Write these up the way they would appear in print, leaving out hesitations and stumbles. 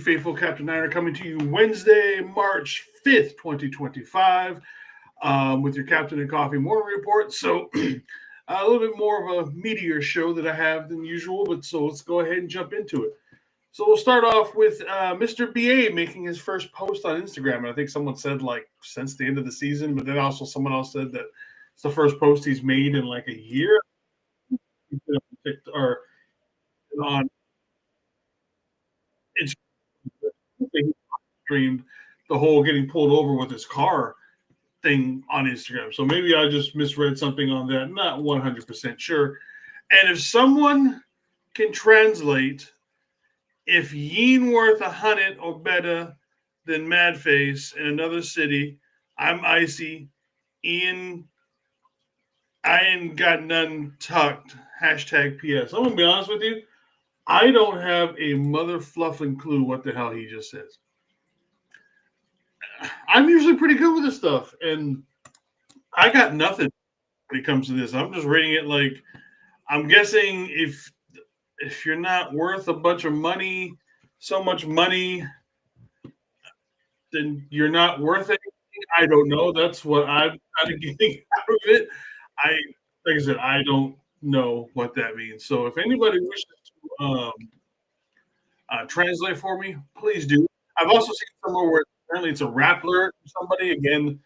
Faithful Captain Niner coming to you Wednesday, March 5th, 2025, with your Captain and Coffee morning report. So, a little bit more of a meatier show that I have than usual, but so let's go ahead and jump into it. So, we'll start off with Mr. BA making his first post on Instagram. And I think someone said, like, since the end of the season, but then also someone else said that it's the first post he's made in like a year. Or on Instagram, streamed the whole getting pulled over with his car thing on Instagram. So maybe I just misread something on that. Not 100% sure. And if someone can translate, if Yeen worth 100 or better than Madface in another city, I'm icy. Ian, I ain't got none tucked. Hashtag PS. I'm going to be honest with you. I don't have a mother fluffing clue what the hell he just says. I'm usually pretty good with this stuff, and I got nothing when it comes to this. I'm just rating it like I'm guessing if you're not worth a bunch of money, so much money, then you're not worth anything. I don't know. That's what I'm kind of getting out of it. I like I said, I don't know what that means. So if anybody wishes to translate for me, please do. I've also seen somewhere where apparently it's a rap lyric from somebody. Again,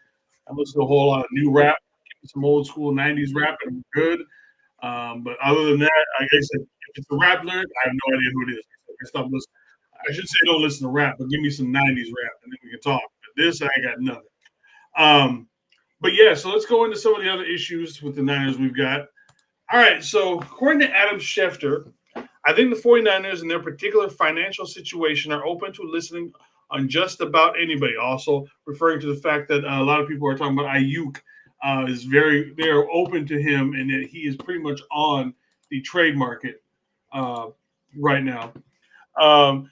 I listen to a whole lot of new rap, some old school '90s rap, and I'm good. But other than that, like I said, if it's a rap lyric, I have no idea who it is. I stop listening. I should say don't listen to rap, but give me some '90s rap, and then we can talk. But this, I got nothing. Um, but yeah, so let's go into some of the other issues with the Niners we've got. All right, so according to Adam Schefter, I think the 49ers in their particular financial situation are open to listening on just about anybody. Also, referring to the fact that a lot of people are talking about Ayuk they are open to him and that he is pretty much on the trade market right now.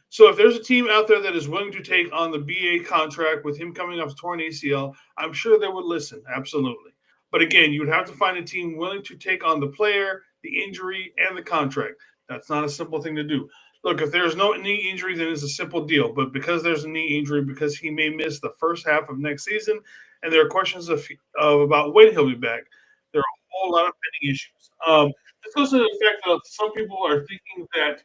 So if there's a team out there that is willing to take on the BA contract with him coming off torn ACL, I'm sure they would listen. Absolutely. But again, you would have to find a team willing to take on the player, the injury, and the contract. That's not a simple thing to do. Look, if there's no knee injury, then it's a simple deal. But because there's a knee injury, because he may miss the first half of next season, and there are questions of about when he'll be back, there are a whole lot of pending issues. This goes to the fact that some people are thinking that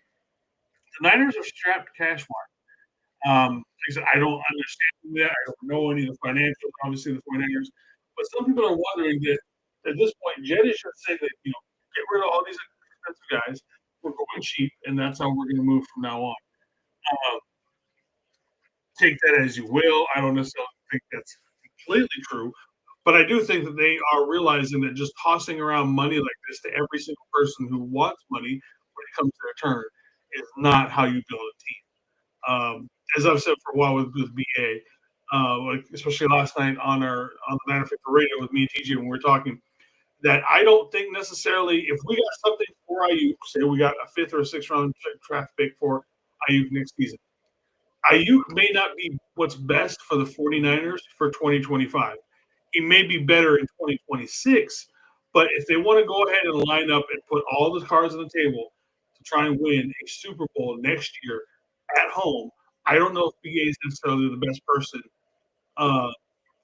the Niners are strapped cash wise. Like I said, I don't understand that. I don't know any of the financials, obviously, the 49ers. But some people are wondering that at this point, Jed is just saying that, get rid of all these expensive guys. We're going cheap, and that's how we're going to move from now on. Uh, Take that as you will. I don't necessarily think that's completely true. But I do think that they are realizing that just tossing around money like this to every single person who wants money when it comes to their turn is not how you build a team. As I've said for a while with BA, like especially last night on the Niner Faithful Radio with me and TJ when we were talking, that I don't think necessarily if we got something for Ayuk, say we got a fifth or a sixth round draft pick for Ayuk next season, Ayuk may not be what's best for the 49ers for 2025. He may be better in 2026, but if they want to go ahead and line up and put all the cards on the table to try and win a Super Bowl next year at home, I don't know if BA is necessarily the best person uh,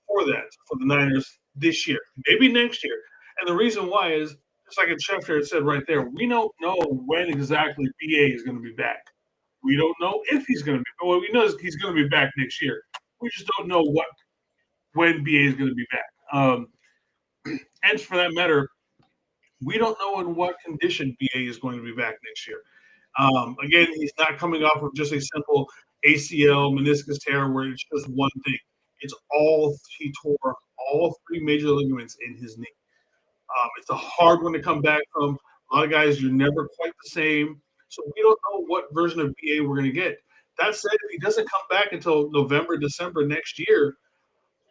for the Niners this year, maybe next year. And the reason why is, just like Schefter had said right there, we don't know when exactly BA is going to be back. We don't know if he's going to be. Well, we know he's going to be back next year. We just don't know when BA is going to be back. And for that matter, we don't know in what condition BA is going to be back next year. Again, he's not coming off of just a simple ACL meniscus tear where it's just one thing. It's he tore all three major ligaments in his knee. It's a hard one to come back from. A lot of guys, you're never quite the same. So we don't know what version of BA we're going to get. That said, if he doesn't come back until November, December next year,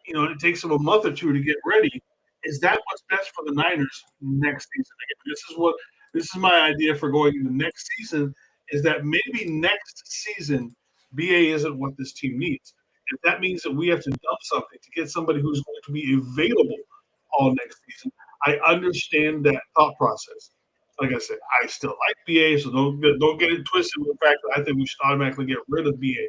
it takes him a month or two to get ready. Is that what's best for the Niners next season? Again, this is my idea for going into next season, is that maybe next season BA isn't what this team needs. If that means that we have to dump something to get somebody who's going to be available all next season, I understand that thought process. Like I said, I still like BA, so don't get it twisted with the fact that I think we should automatically get rid of BA.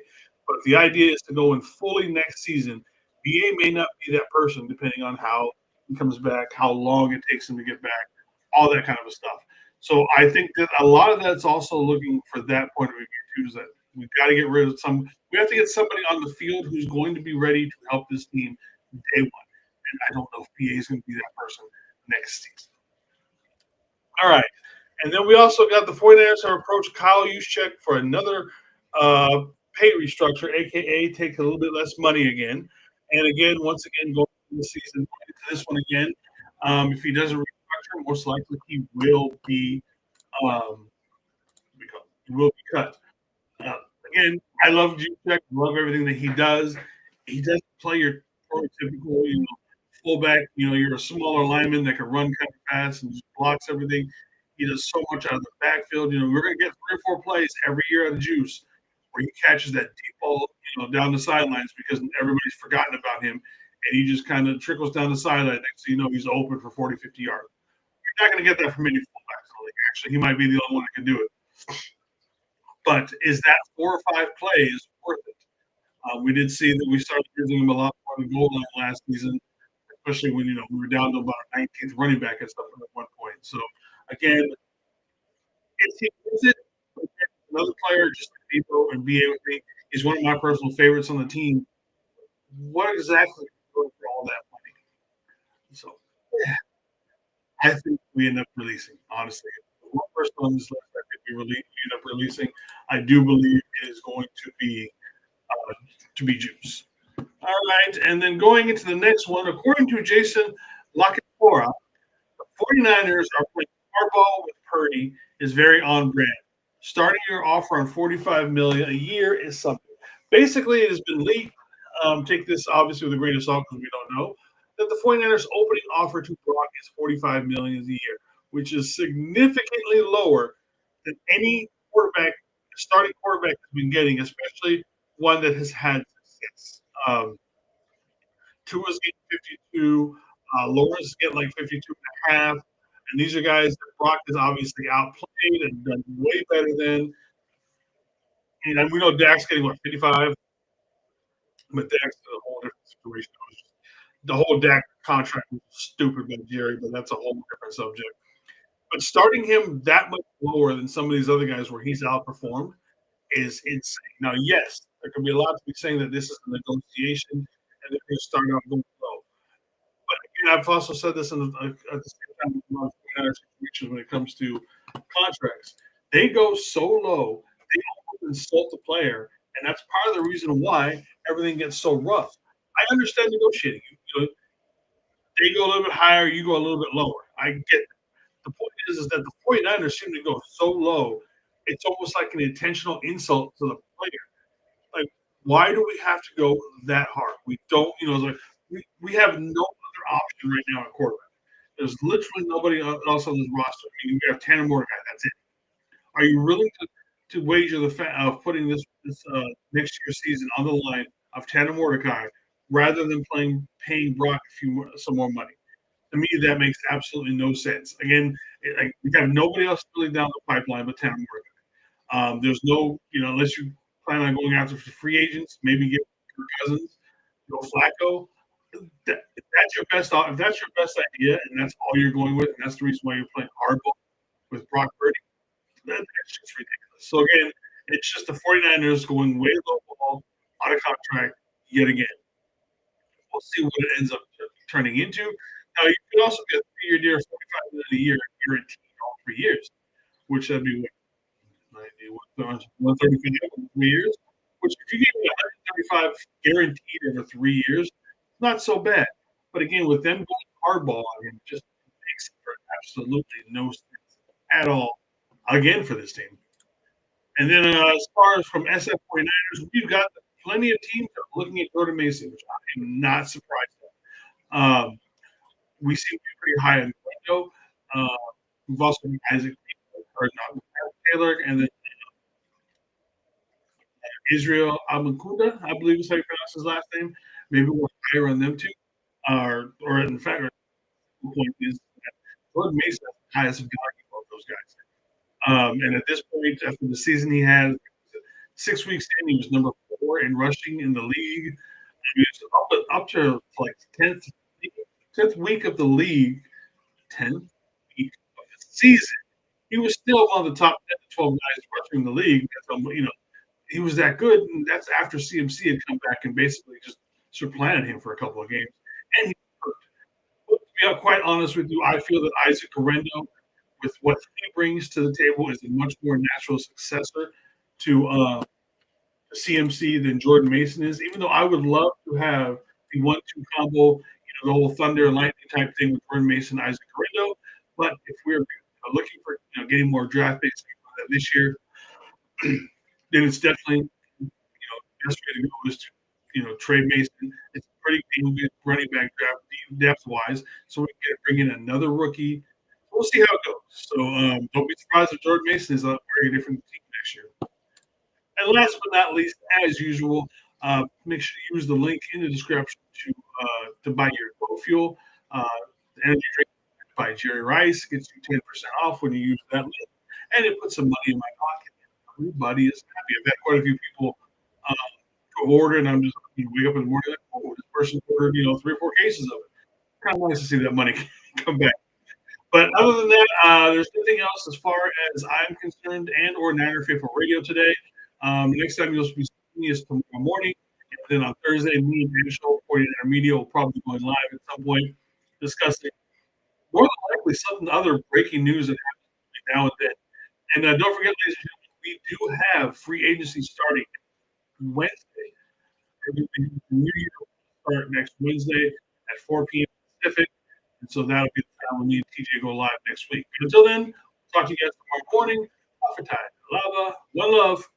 But the idea is to go in fully next season. BA may not be that person depending on how he comes back, how long it takes him to get back, all that kind of stuff. So I think that a lot of that's also looking for that point of view too. Is that we've got to get rid of some. We have to get somebody on the field who's going to be ready to help this team day one. And I don't know if BA is going to be that person next season. All right. And then we also got the 49ers have approached Kyle Juszczyk for another pay restructure, aka take a little bit less money again. And again, once again, going into the season, going into this one again, if he doesn't restructure, most likely um, he will be cut. Uh, Again, I love Juszczyk, love everything that he does. He doesn't play your prototypical, fullback. You're a smaller lineman that can run kind of fast and just blocks everything. He does so much out of the backfield. We're going to get 3 or 4 plays every year out of Juice where he catches that deep ball, down the sidelines because everybody's forgotten about him, and he just kind of trickles down the sideline. Next thing you know, he's open for 40, 50 yards. You're not going to get that from any fullbacks in the league. Actually, he might be the only one that can do it. But is that 4 or 5 plays worth it? We did see that we started using him a lot more on the goal line last season, especially when we were down to about our 19th running back and stuff at one point. So again, if he wins it, another player just like Debo and BA with me, he's one of my personal favorites on the team. What exactly is going for all that money? So yeah, I think we end up releasing, honestly. One person on this list I think we end up releasing. I do believe it is going to be Juice. All right, and then going into the next one, according to Jason Lockenfora, the 49ers are playing hardball with Purdy is very on brand. Starting your offer on $45 million a year is something. Basically, it has been leaked. Take this obviously with a grain of salt because we don't know that the 49ers opening offer to Brock is $45 million a year, which is significantly lower than any starting quarterback has been getting, especially one that has had success. Tua's getting 52. Lawrence is getting like 52 and a half. And these are guys that Brock has obviously outplayed and done way better than. And we know Dak's getting, 55? But Dak's a whole different situation. The whole Dak contract was stupid by Jerry, but that's a whole different subject. But starting him that much lower than some of these other guys where he's outperformed is insane. Now, yes, there can be a lot to be saying that this is a negotiation and they're going to start out going low. But again, I've also said this at the same time situations when it comes to contracts. They go so low, they almost insult the player, and that's part of the reason why everything gets so rough. I understand negotiating. They go a little bit higher, you go a little bit lower. I get it. The point is that the 49ers seem to go so low, it's almost like an intentional insult to the player. Like, why do we have to go that hard? We don't, like we have no other option right now at quarterback. There's literally nobody else on this roster. We have Tanner Mordecai. That's it. Are you willing to wager the fact of putting this next year's season on the line of Tanner Mordecai rather than paying Brock some more money? To me, that makes absolutely no sense. Again, we have nobody else really down the pipeline but Tanner Mordecai. There's no, unless you plan on going after free agents, maybe get Kirk Cousins, Flacco. If that's your best idea, and that's all you're going with, and that's the reason why you're playing hardball with Brock Purdy, that's just ridiculous. So again, it's just the 49ers going way low ball out of contract yet again. We'll see what it ends up turning into. Now you can also get a 3-year deal, $45 million a year, guaranteed all 3 years, which that'd be 135 in 3 years. Which if you give me 135 guaranteed over 3 years, not so bad. But again, with them going hardball, it just makes for absolutely no sense at all. Again, for this team. And then as far as from SF 49ers, we've got plenty of teams that are looking at Jordan Mason, which I am not surprised at. We seem to be pretty high on Orlando. We've also got Isaac Taylor, and then Israel Amakunda, I believe is how you pronounce his last name. Maybe we're higher on them too. Or in fact, the point is that Jordan Mason has the highest value of those guys. And at this point, after the season he had 6 weeks in, he was number 4. 4 in rushing in the league. He was up to like 10th week of the league, 10th week of the season. He was still one of the top 10 to 12 guys rushing the league. He was that good, and that's after CMC had come back and basically just supplanted him for a couple of games. And he hurt. But to be quite honest with you, I feel that Isaac Correndo, with what he brings to the table, is a much more natural successor to CMC than Jordan Mason is. Even though I would love to have the 1-2 combo, the whole Thunder and Lightning type thing with Jordan Mason, Isaac Correndo. But if we're looking for getting more draft picks this year, then it's definitely the best way to go is to trade Mason. It's a pretty good running back draft depth wise, so we can bring in another rookie. We'll see how it goes. So don't be surprised if Jordan Mason is a very different team next year. And last but not least, as usual, make sure you use the link in the description to buy your Go Fuel. The energy drink by Jerry Rice gets you 10% off when you use that link, and it puts some money in my pocket. Everybody is happy. I've had quite a few people go order, and I'm just wake up in the morning like, oh, this person ordered 3 or 4 cases of it. Kind of nice to see that money come back. But other than that, there's nothing else as far as I'm concerned and or Niner Faithful Radio today. Next time you'll be seeing us tomorrow morning. And then on Thursday, me and National 49er Media will probably be going live at some point discussing more than likely something other breaking news that happens now and then. And don't forget, ladies and gentlemen, we do have free agency starting Wednesday. The new year will start next Wednesday at 4 p.m. Pacific. And so that'll be the time when me and TJ go live next week. But until then, talk to you guys tomorrow morning. Coffee time. Lava. One love.